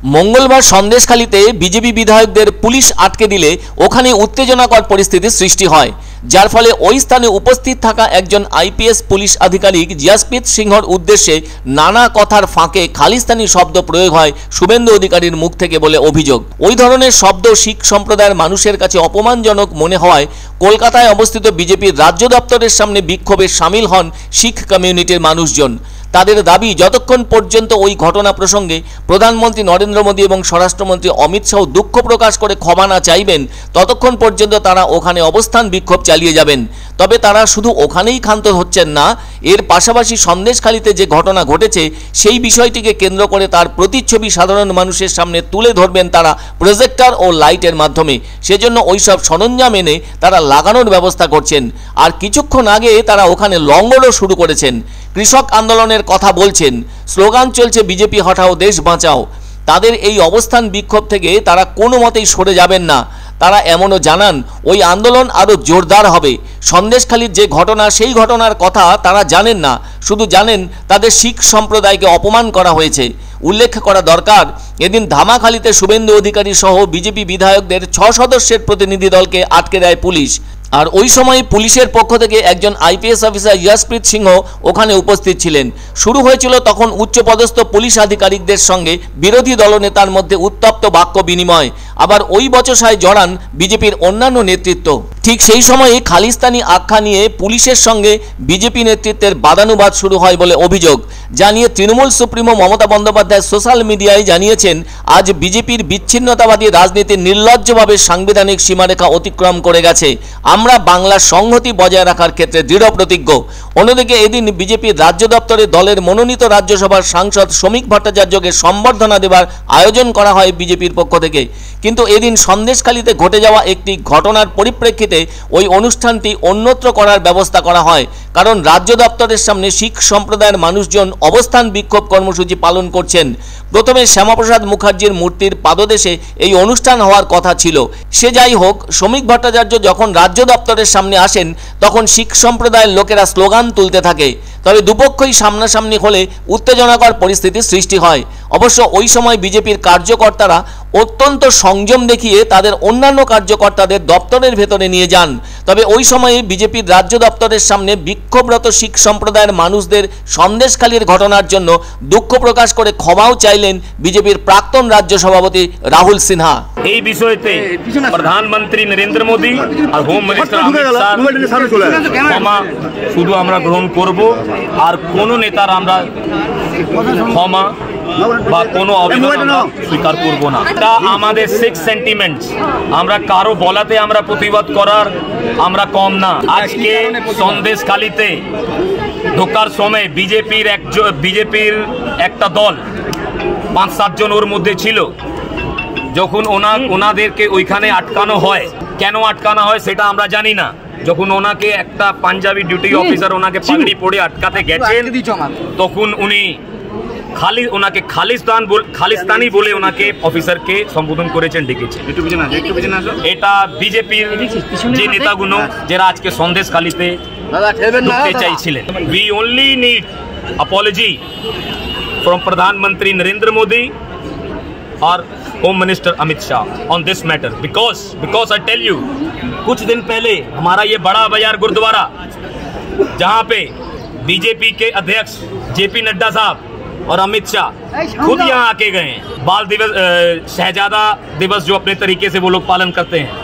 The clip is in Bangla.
মঙ্গলবার সন্দেশখালীতে বিজেপি বিধায়কদের পুলিশ আটকে দিলে ওখানে উত্তেজনাকর পরিস্থিতির সৃষ্টি হয়, যার ফলে ওই স্থানে উপস্থিত থাকা একজন আইপিএস পুলিশ আধিকারিক জিয়াসপ্রীত সিংহর উদ্দেশ্যে নানা কথার ফাঁকে খালিস্তানি শব্দ প্রয়োগ হয় শুভেন্দু অধিকারীর মুখ থেকে বলে অভিযোগ। ওই ধরনের শব্দ শিখ সম্প্রদায়ের মানুষের কাছে অপমানজনক মনে হওয়ায় কলকাতায় অবস্থিত বিজেপির রাজ্য দপ্তরের সামনে বিক্ষোভে সামিল হন শিখ কমিউনিটির মানুষজন। তাদের দাবি, যতক্ষণ পর্যন্ত ওই ঘটনা প্রসঙ্গে প্রধানমন্ত্রী নরেন্দ্র মোদী এবং স্বরাষ্ট্রমন্ত্রী অমিত শাহ দুঃখ প্রকাশ করে ক্ষমা না চাইবেন, ততক্ষণ পর্যন্ত তারা ওখানে অবস্থান বিক্ষোভ চালিয়ে যাবেন। তবে তারা শুধু ওখানেই ক্ষান্ত হচ্ছেন না, এর পাশাপাশি সন্দেশখালীতে যে ঘটনা ঘটেছে সেই বিষয়টিকে কেন্দ্র করে তার প্রতিচ্ছবি সাধারণ মানুষের সামনে তুলে ধরবেন তারা প্রজেক্টর ও লাইটের মাধ্যমে। সেজন্য ওইসব সরঞ্জাম এনে তারা লাগানোর ব্যবস্থা করছেন। আর কিছুক্ষণ আগে তারা ওখানে লঙ্গরও শুরু করেছেন। কৃষক আন্দোলনের কথা বলছেন, স্লোগান চলছে বিজেপি হটাও দেশ বাঁচাও। তাদের এই অবস্থান বিক্ষোভ থেকে তারা কোনো মতেই সরে যাবেন না। তারা এমনও জানান ওই আন্দোলন আরও জোরদার হবে। সন্দেশখালীর যে ঘটনা, সেই ঘটনার কথা তারা জানেন না, শুধু জানেন তাদের শিখ সম্প্রদায়কে অপমান করা হয়েছে। উল্লেখ করা দরকার, এদিন ধামাখালীতে শুভেন্দু অধিকারী সহ বিজেপি বিধায়কদের 6 সদস্যের প্রতিনিধি দলকে আটকে দেয় পুলিশ। আর ওই সময় পুলিশের পক্ষ থেকে একজন আইপিএস অফিসার জিয়াসপ্রীত সিংহ ওখানে উপস্থিত ছিলেন। শুরু হয়েছিল তখন উচ্চপদস্থ পুলিশ আধিকারিকদের সঙ্গে বিরোধী দলনেতার মধ্যে উত্তপ্ত বাক্য বিনিময়। আবার ওই বচসায় জড়ান বিজেপির অন্যান্য নেতৃত্ব। ঠিক সেই সময়ে খালিস্তানি আখ্যা নিয়ে পুলিশের সঙ্গে বিজেপি নেতৃত্বের বাদানুবাদ শুরু হয় বলে অভিযোগ। জানিয়ে তৃণমূল সুপ্রিমো মমতা বন্দ্যোপাধ্যায় সোশ্যাল মিডিয়ায় জানিয়েছেন, আজ বিজেপির বিচ্ছিন্নতাবাদী রাজনীতি নির্লজ্জভাবে সাংবিধানিক সীমারেখা অতিক্রম করে গেছে। আমরা বাংলার সংহতি বজায় রাখার ক্ষেত্রে দৃঢ় প্রতিজ্ঞ। অন্যদিকে এদিন বিজেপির রাজ্য দপ্তরে দলের মনোনীত রাজ্যসভার সাংসদ শ্রমিক ভট্টাচার্যকে সম্বর্ধনা দেওয়ার আয়োজন করা হয় বিজেপির পক্ষ থেকে। কিন্তু এদিন সন্দেশখালীতে ঘটে যাওয়া একটি ঘটনার পরিপ্রেক্ষিতে ওই অনুষ্ঠানটি অন্যত্র করার ব্যবস্থা করা হয়। কারণ রাজ্য দপ্তরের সামনে শিখ সম্প্রদায়ের মানুষজন অবস্থান বিক্ষোভ কর্মসূচি পালন করছেন। প্রথমে শ্যামাপ্রসাদ মুখার্জির মূর্তির পাদদেশে এই অনুষ্ঠান হওয়ার কথা ছিল। সে যাই হোক, শ্রমিক ভট্টাচার্য যখন রাজ্য দপ্তরের সামনে আসেন তখন শিখ সম্প্রদায়ের লোকেরা স্লোগান তুলতে থাকে। তবে দুপক্ষই সামনাসামনি হলে উত্তেজনাকর পরিস্থিতির সৃষ্টি হয়। অবশ্য ওই সময় বিজেপির কার্যকর্তারা অত্যন্ত সংযম দেখিয়ে তাদের অন্যান্য কার্যকর্তাদের দপ্তরের ভেতরে নিয়ে যান। তবে ওই সময়ে বিজেপির রাজ্য দপ্তরের সামনে বিক্ষোভরত শিখ সম্প্রদায়ের মানুষদের সন্দেশখালীর ঘটনার জন্য দুঃখ প্রকাশ করে ক্ষমাও চাইলেন বিজেপির প্রাক্তন রাজ্য সভাপতি রাহুল সিনহা। এই বিষয়তে প্রধানমন্ত্রী নরেন্দ্র মোদী আর হোম মিনিস্টার অমিত শাহ ক্ষমা শুধু আমরা গ্রহণ করব, আর কোনো নেতার আমরা ক্ষমা বা কোনো অভিযোগ স্বীকার করব না। এটা আমাদের সিক্স সেন্টিমেন্টস। আমরা কারো বলাতে আমরা প্রতিবাদ করার আমরা কম না। আজকে সন্দেশখালীতে ঢোকার সময় বিজেপির একটা দল 5-7 জন ওর মধ্যে ছিল। যখন ওনাদেরকে ওইখানে আটকানো হয়, কেন আটকানো হয় সেটা আমরা জানি না। যখন ওনাকে একটা পাঞ্জাবি ডিউটি অফিসার ওনাকে পাগড়ি পরে আটকাতে গেছেন, তখন উনি ওনাকে খালিস্তানি বলে ওনাকে অফিসারকে সম্বোধন করেছেন, ডেকেছেন। এটা বিজেপির যে নেতাগুলো যারা আজকে সন্দেশখালীতে ঢুকতে চাইছিলেন। We only need apology from प्रधानमंत्री नरेंद्र मोदी और home minister Amit Shah on this matter because I tell you, कुछ दिन पहले हमारा ये बड़ा बाजार गुरुद्वारा, जहां पे बीजेपी के अध्यक्ष जेपी नड्डा साहब और अमित शाह खुद यहां आके गए हैं। बाल दिवस, शहजादा दिवस जो अपने तरीके से वो लोग पालन करते हैं,